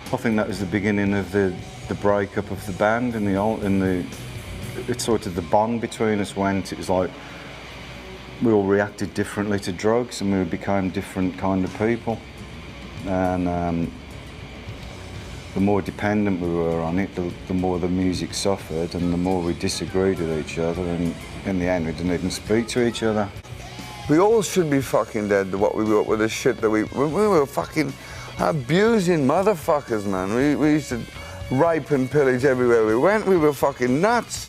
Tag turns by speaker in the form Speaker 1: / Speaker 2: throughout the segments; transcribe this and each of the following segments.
Speaker 1: I think that was the beginning of the breakup of the band, and it's sort of the bond between us went. It was like we all reacted differently to drugs, and we became different kind of people. And the more dependent we were on it, the more the music suffered, and the more we disagreed with each other, and in the end we didn't even speak to each other.
Speaker 2: We all should be fucking dead to what we were with the shit that we were fucking abusing motherfuckers, man. We used to rape and pillage everywhere we went. We were fucking nuts.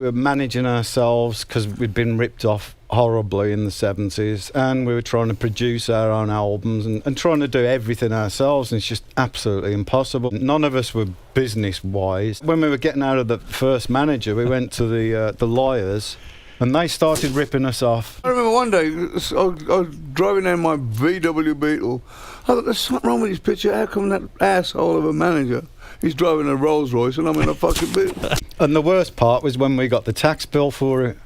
Speaker 1: We were managing ourselves because we'd been ripped off
Speaker 3: horribly in the 70s, and we were trying to produce our own albums and trying to do everything ourselves, and it's just absolutely impossible. None of us were business wise. When we were getting out of the first manager, we went to the lawyers, and they started ripping us off.
Speaker 2: I remember one day I was driving down my VW Beetle. I thought, there's something wrong with his picture. How come that asshole of a manager, he's driving a Rolls Royce and I'm in a fucking Beetle?
Speaker 3: And the worst part was when we got the tax bill for it.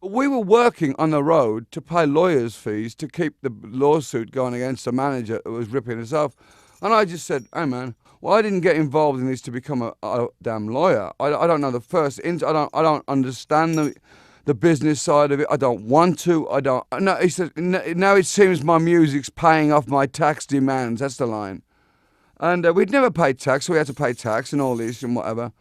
Speaker 2: We were working on the road to pay lawyers' fees to keep the lawsuit going against the manager that was ripping us off. And I just said, hey man, well, I didn't get involved in this to become a damn lawyer. I don't know the first I don't understand the business side of it. I don't want to. I don't. No, he said, now it seems my music's paying off my tax demands. That's the line. And we'd never paid tax, so we had to pay tax and all this and whatever.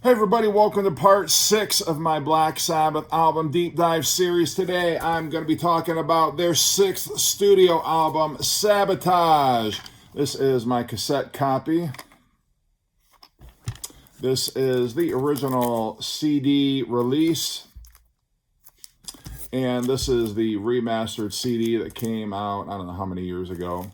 Speaker 4: Hey everybody, welcome to part 6 of my Black Sabbath album deep dive series. Today I'm going to be talking about their 6th studio album, Sabotage. This is my cassette copy. This is the original CD release. And this is the remastered CD that came out, I don't know how many years ago.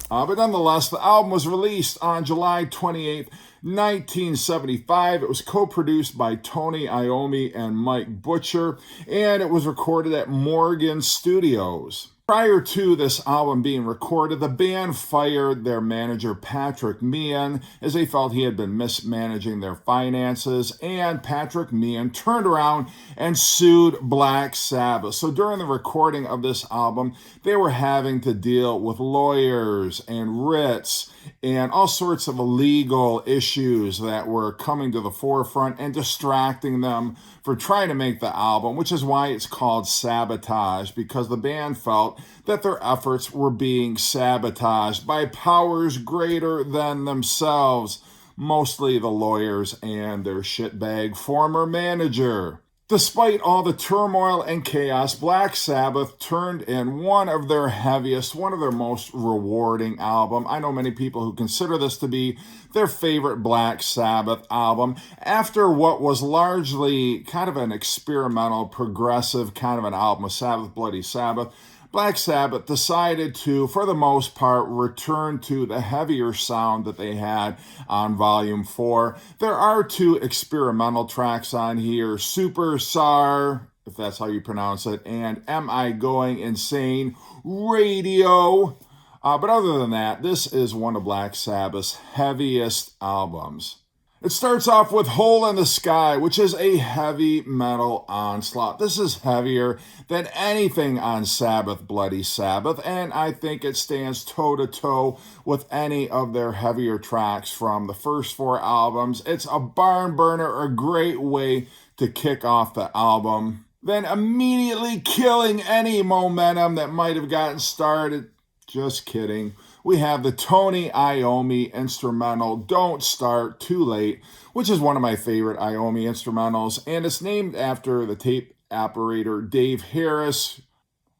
Speaker 4: But nonetheless, the album was released on July 28th, 1975. It was co-produced by Tony Iommi and Mike Butcher, and it was recorded at Morgan Studios. Prior to this album being recorded, the band fired their manager Patrick Meehan as they felt he had been mismanaging their finances, and Patrick Meehan turned around and sued Black Sabbath. So during the recording of this album, they were having to deal with lawyers and writs and all sorts of legal issues that were coming to the forefront and distracting them for trying to make the album, which is why it's called Sabotage, because the band felt that their efforts were being sabotaged by powers greater than themselves, mostly the lawyers and their shitbag former manager. Despite all the turmoil and chaos, Black Sabbath turned in one of their heaviest, one of their most rewarding album. I know many people who consider this to be their favorite Black Sabbath album. After what was largely kind of an experimental, progressive kind of an album, Sabbath, Bloody Sabbath, Black Sabbath decided to, for the most part, return to the heavier sound that they had on Volume 4. There are 2 experimental tracks on here, Super Sar, if that's how you pronounce it, and Am I Going Insane Radio. But other than that, this is one of Black Sabbath's heaviest albums. It starts off with Hole in the Sky, which is a heavy metal onslaught. This is heavier than anything on Sabbath, Bloody Sabbath, and I think it stands toe-to-toe with any of their heavier tracks from the first 4 albums. It's a barn burner, a great way to kick off the album, then immediately killing any momentum that might have gotten started. Just kidding. We have the Tony Iommi instrumental, Don't Start Too Late, which is one of my favorite Iommi instrumentals, and it's named after the tape operator Dave Harris,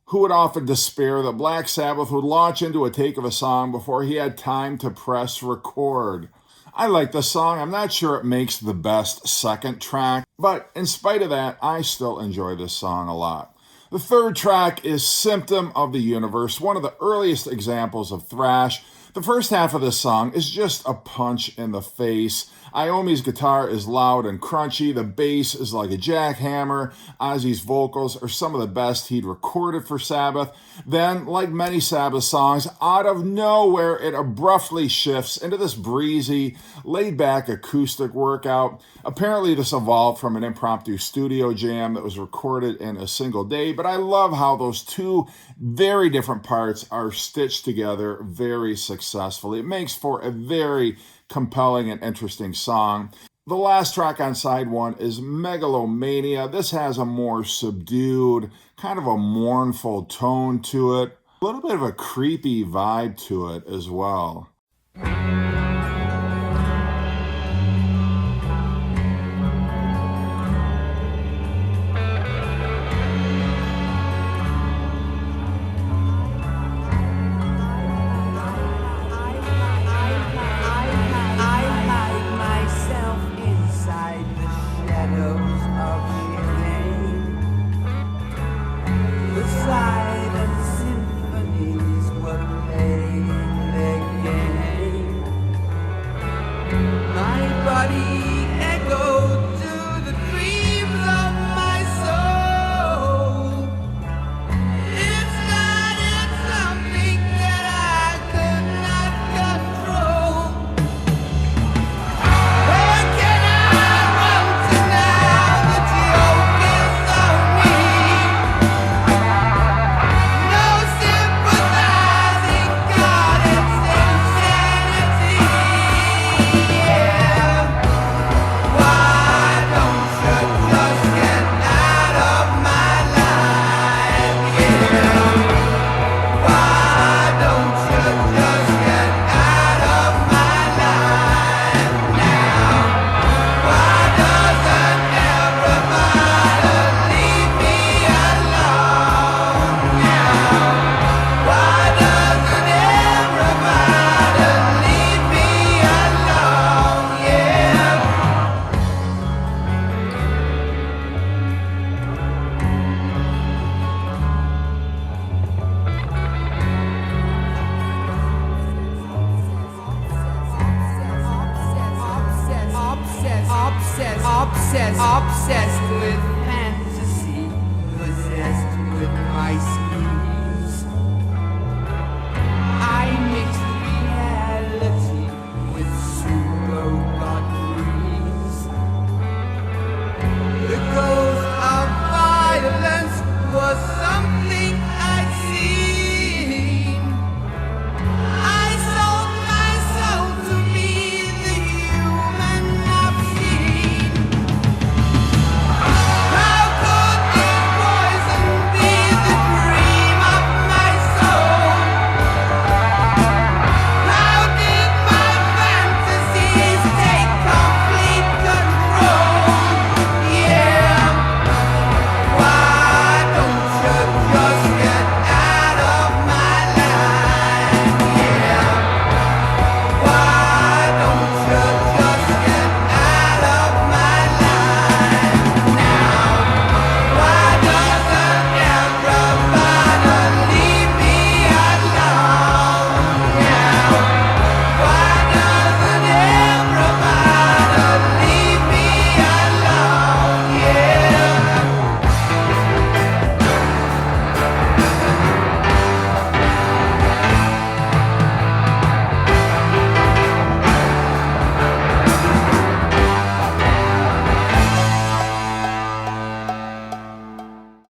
Speaker 4: who would often despair that Black Sabbath would launch into a take of a song before he had time to press record. I like the song. I'm not sure it makes the best second track, but in spite of that, I still enjoy this song a lot. The third track is Symptom of the Universe, one of the earliest examples of thrash. The first half of this song is just a punch in the face. Iommi's guitar is loud and crunchy. The bass is like a jackhammer. Ozzy's vocals are some of the best he'd recorded for Sabbath. Then, like many Sabbath songs, out of nowhere, it abruptly shifts into this breezy, laid-back acoustic workout. Apparently, this evolved from an impromptu studio jam that was recorded in a single day, but I love how those 2 very different parts are stitched together very successfully. It makes for a very compelling and interesting song. The last track on side 1 is Megalomania. This has a more subdued, kind of a mournful tone to it. A little bit of a creepy vibe to it as well.
Speaker 5: Silent symphonies were playing again. obsessed with fantasy, possessed with my schemes. I mix reality with pseudo-god dreams. The ghost of violence was something I'd seen. I sold my soul to be the human obscene. How could this poison be the dream of my soul? How did my fantasies take complete control? Yeah. Why don't you just get out of my life? Yeah. Why don't you just get out of my life now? Why doesn't everybody leave me alone now? Why doesn't everybody leave me alone? Yeah.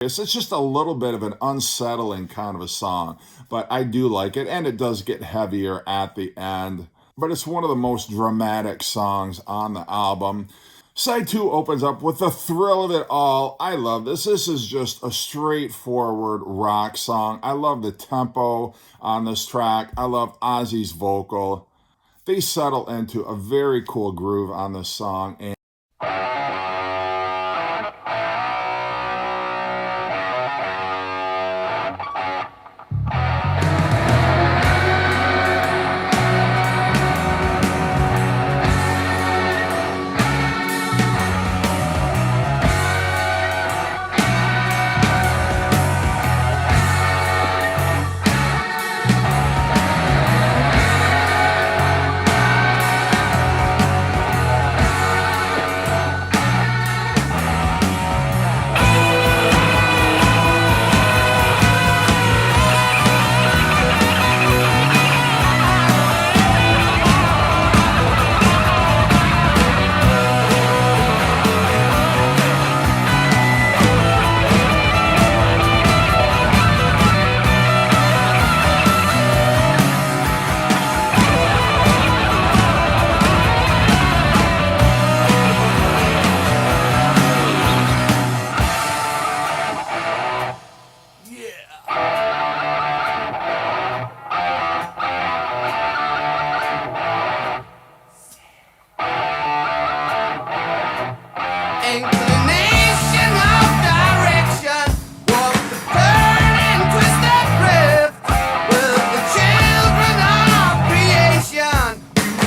Speaker 4: It's just a little bit of an unsettling kind of a song, but I do like it, and it does get heavier at the end. But it's one of the most dramatic songs on the album. Side 2 opens up with the thrill of it all. I love this. This is just a straightforward rock song. I love the tempo on this track. I love Ozzy's vocal. They settle into a very cool groove on this song. And inclination of direction was the turn and twist that drift with the children of creation.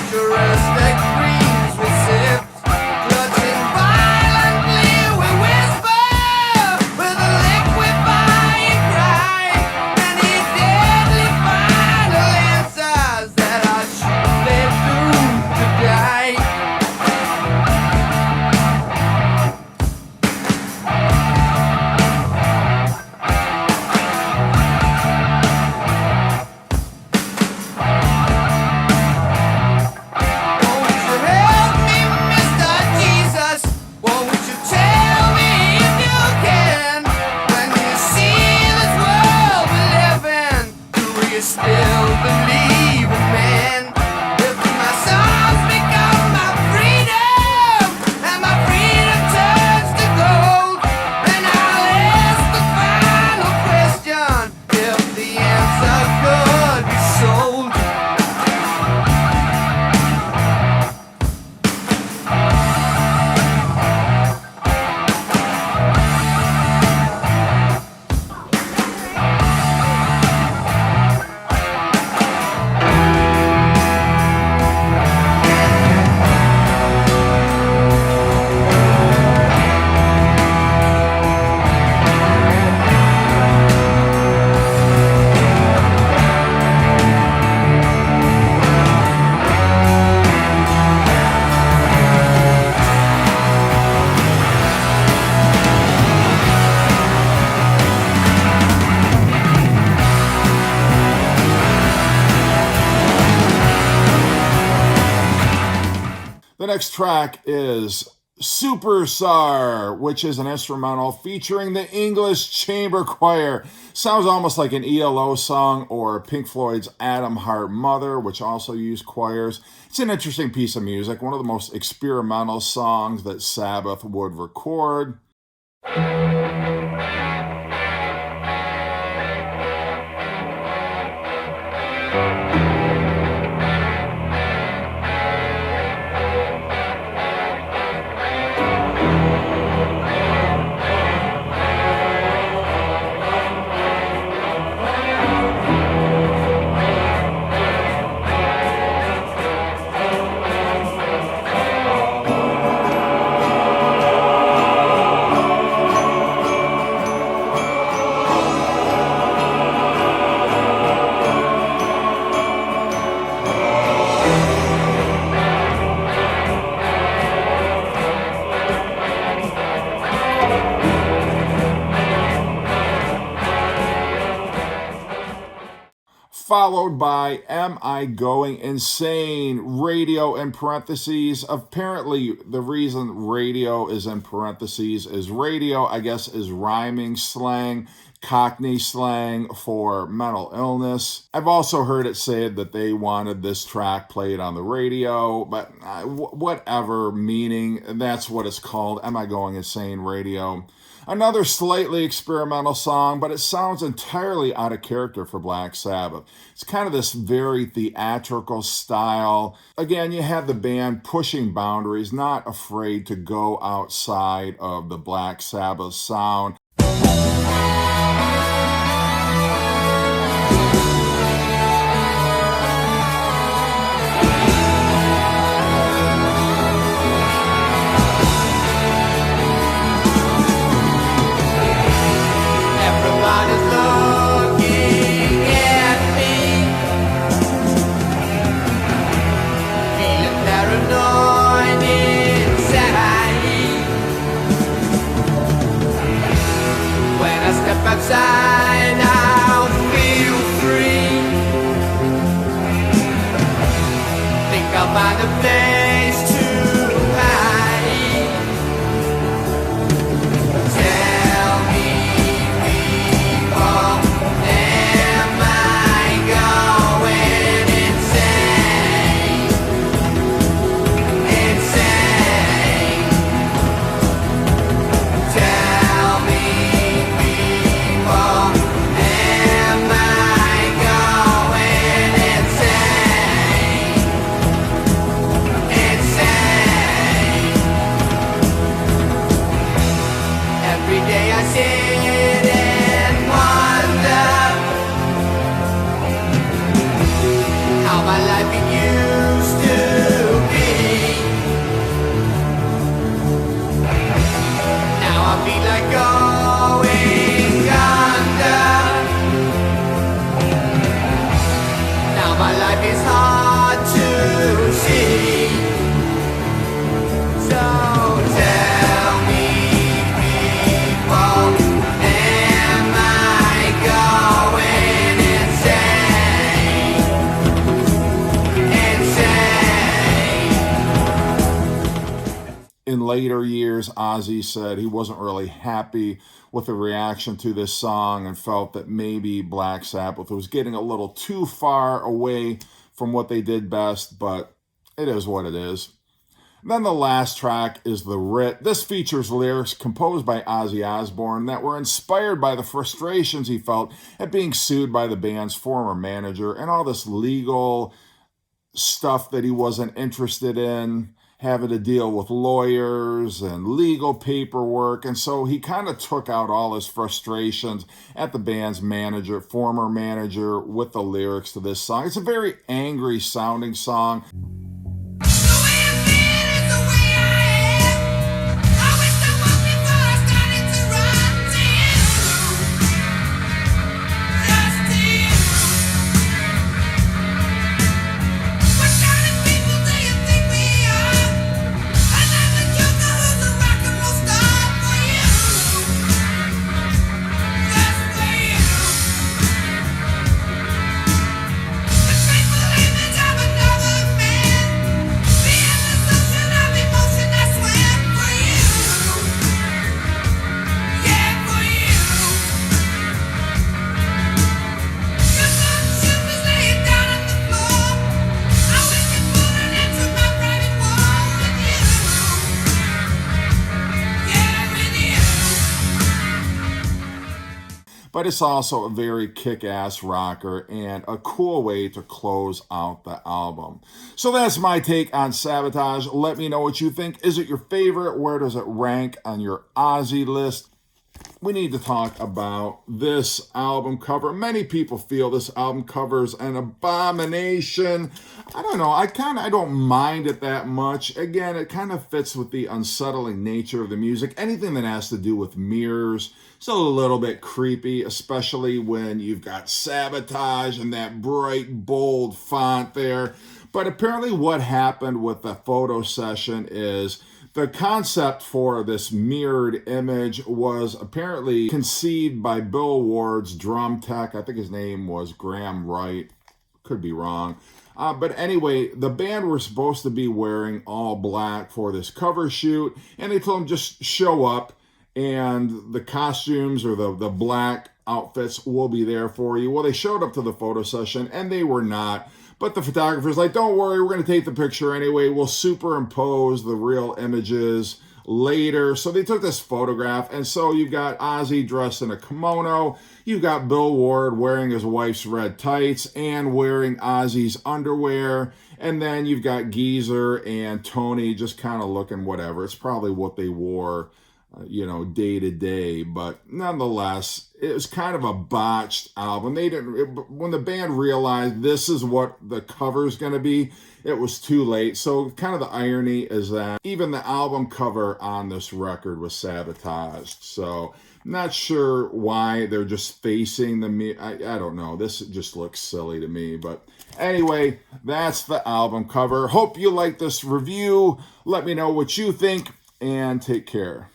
Speaker 4: Futuristic dreams we sift, clutching violently we whisper with a liquefying cry. Many deadly final answers that are surely doomed to die. The next track is Superstar, which is an instrumental featuring the English Chamber Choir. Sounds almost like an ELO song or Pink Floyd's Atom Heart Mother, which also used choirs. It's an interesting piece of music, one of the most experimental songs that Sabbath would record. Followed by Am I Going Insane? Radio in parentheses. Apparently, the reason radio is in parentheses is radio, I guess, is rhyming slang, Cockney slang for mental illness. I've also heard it said that they wanted this track played on the radio, but whatever meaning, that's what it's called. Am I Going Insane? Radio. Another slightly experimental song, but it sounds entirely out of character for Black Sabbath. It's kind of this very theatrical style. Again, you have the band pushing boundaries, not afraid to go outside of the Black Sabbath sound.
Speaker 5: Outside, I'll feel free. Think I'll find a place to hide. Tell me, people, am I going insane? Insane. Tell me.
Speaker 4: In later years, Ozzy said he wasn't really happy with the reaction to this song and felt that maybe Black Sabbath was getting a little too far away from what they did best, but it is what it is. Then the last track is The Writ. This features lyrics composed by Ozzy Osbourne that were inspired by the frustrations he felt at being sued by the band's former manager and all this legal stuff that he wasn't interested in, having to deal with lawyers and legal paperwork. And so he kind of took out all his frustrations at the band's manager, former manager, with the lyrics to this song. It's a very angry sounding song.
Speaker 5: Another man
Speaker 4: but it's also a very kick-ass rocker and a cool way to close out the album. So that's my take on Sabotage. Let me know what you think. Is it your favorite? Where does it rank on your Ozzy list? We need to talk about this album cover. Many people feel this album cover is an abomination. I don't know. I don't mind it that much. Again, it kind of fits with the unsettling nature of the music. Anything that has to do with mirrors, it's a little bit creepy, especially when you've got Sabotage and that bright, bold font there. But apparently what happened with the photo session is the concept for this mirrored image was apparently conceived by Bill Ward's drum tech. I think his name was Graham Wright. Could be wrong. But anyway, the band were supposed to be wearing all black for this cover shoot, and they told them just show up, and the costumes or the black outfits will be there for you. Well, they showed up to the photo session, and they were not. But the photographer's like, don't worry, we're going to take the picture anyway. We'll superimpose the real images later. So they took this photograph, and so you've got Ozzy dressed in a kimono. You've got Bill Ward wearing his wife's red tights and wearing Ozzy's underwear. And then you've got Geezer and Tony just kind of looking whatever. It's probably what they wore, day to day. But nonetheless, it was kind of a botched album. When the band realized this is what the cover is going to be, it was too late. So kind of the irony is that even the album cover on this record was sabotaged. So not sure why they're just facing the I don't know. This just looks silly to me. But anyway, that's the album cover. Hope you like this review. Let me know what you think, and take care.